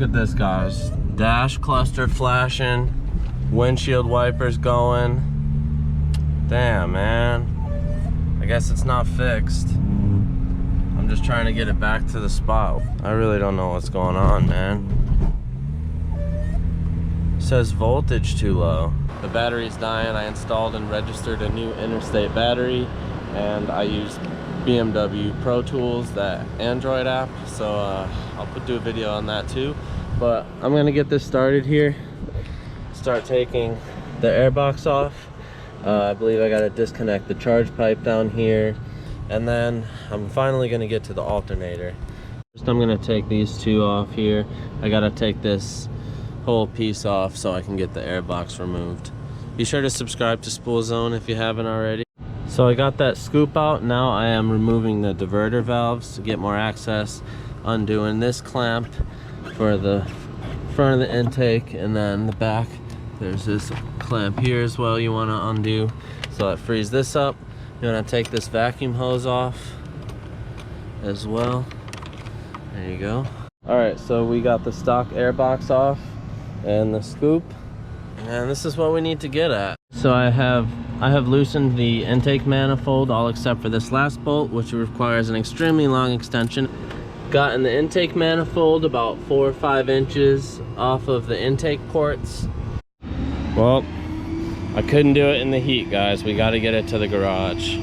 Look at this, guys. Dash cluster flashing, windshield wipers going. Damn, man. I guess it's not fixed. I'm just trying to get it back to the spot. I really don't know what's going on, man. It says voltage too low. The battery's dying. I installed and registered a new interstate battery, and I used BMW Pro Tools, that Android app, so I'll do a video on that too. But I'm gonna get this started here, start taking the airbox off. I believe I gotta disconnect the charge pipe down here, and then I'm finally gonna get to the alternator. First I'm gonna take these two off here. I gotta take this whole piece off so I can get the airbox removed. Be sure to subscribe to Spoolzone if you haven't already. So I got that scoop out. Now I am removing the diverter valves to get more access, undoing this clamp for the front of the intake, and then the back there's this clamp here as well you want to undo, so that frees this up. You want to take this vacuum hose off as well. There you go. Alright, so we got the stock airbox off and the scoop, and this is what we need to get at. So I have loosened the intake manifold, all except for this last bolt, which requires an extremely long extension. Gotten the intake manifold about 4 or 5 inches off of the intake ports. Well, I couldn't do it in the heat, guys. We got to get it to the garage.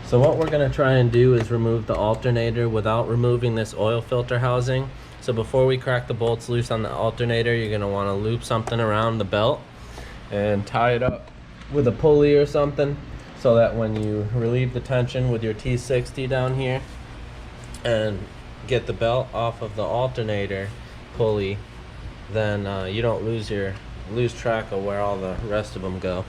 So what we're going to try and do is remove the alternator without removing this oil filter housing. So before we crack the bolts loose on the alternator, you're going to want to loop something around the belt and tie it up with a pulley or something, so that when you relieve the tension with your T60 down here and get the belt off of the alternator pulley, then you don't lose track of where all the rest of them go.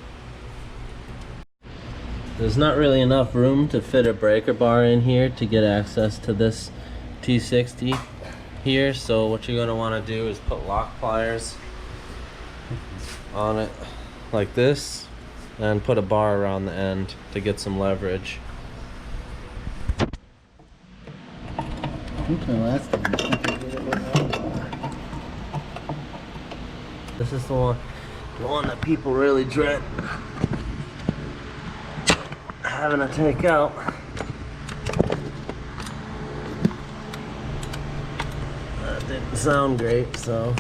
There's not really enough room to fit a breaker bar in here to get access to this T60 here, so what you're going to want to do is put lock pliers on it like this and put a bar around the end to get some leverage. This is the one that people really dread having to take out. That didn't sound great, so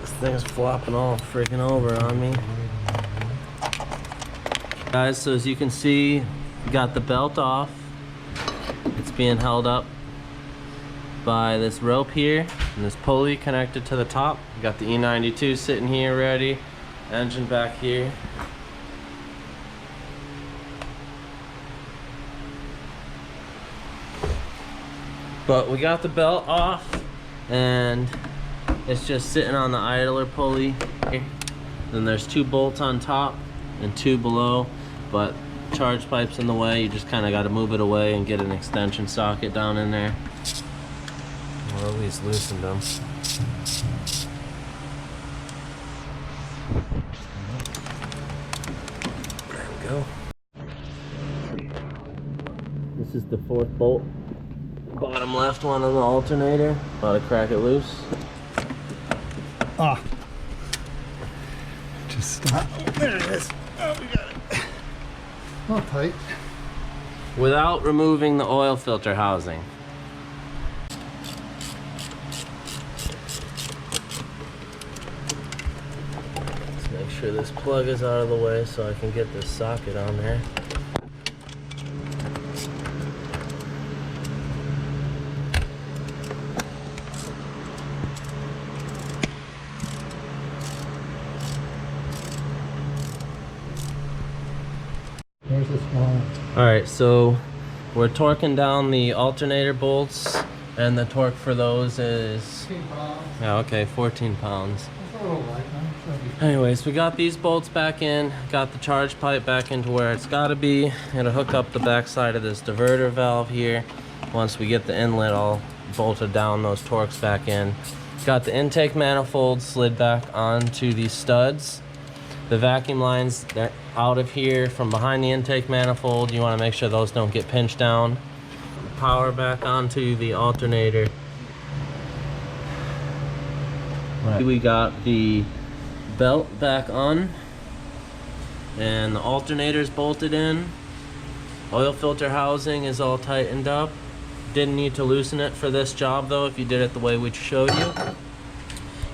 this thing's flopping all freaking over on me. Guys, so as you can see, got the belt off. It's being held up by this rope here and this pulley connected to the top. Got the E92 sitting here ready, engine back here. But we got the belt off and it's just sitting on the idler pulley. Then there's 2 bolts on top and 2 below, but charge pipe's in the way. You just kind of got to move it away and get an extension socket down in there. Well, at least loosened them. There we go. This is the 4th bolt. Bottom left one on the alternator. About to crack it loose. Ah. Just stop. Oh, there it is. Oh, we got it. Not tight. Without removing the oil filter housing. Let's make sure this plug is out of the way so I can get this socket on there. Where's this one? Alright, so we're torquing down the alternator bolts, and the torque for those is 15 pounds. yeah, okay, 14 pounds. That's a little light, man. Anyways, we got these bolts back in, got the charge pipe back into where it's got to be. It'll hook up the back side of this diverter valve here. Once we get the inlet all bolted down, those torques back in. Got the intake manifold slid back onto these studs. The vacuum lines, they're out of here from behind the intake manifold. You want to make sure those don't get pinched down. Power back onto the alternator. Right. We got the belt back on, and the alternator's bolted in. Oil filter housing is all tightened up. Didn't need to loosen it for this job though, if you did it the way we showed you.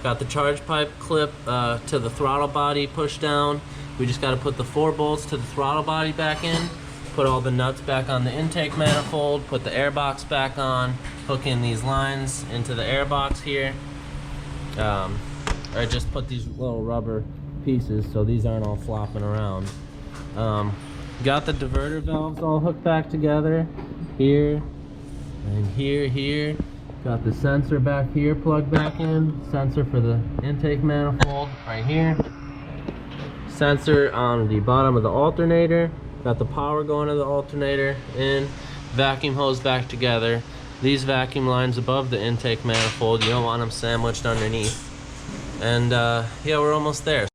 Got the charge pipe clip to the throttle body pushed down. We just got to put the 4 bolts to the throttle body back in, put all the nuts back on the intake manifold, put the air box back on, hook in these lines into the air box here. I just put these little rubber pieces so these aren't all flopping around. Got the diverter valves all hooked back together here and here. Got the sensor back here plugged back in. Sensor for the intake manifold right here. Sensor on the bottom of the alternator. Got the power going to the alternator in. Vacuum hose back together. These vacuum lines above the intake manifold, you don't want them sandwiched underneath. And yeah, we're almost there.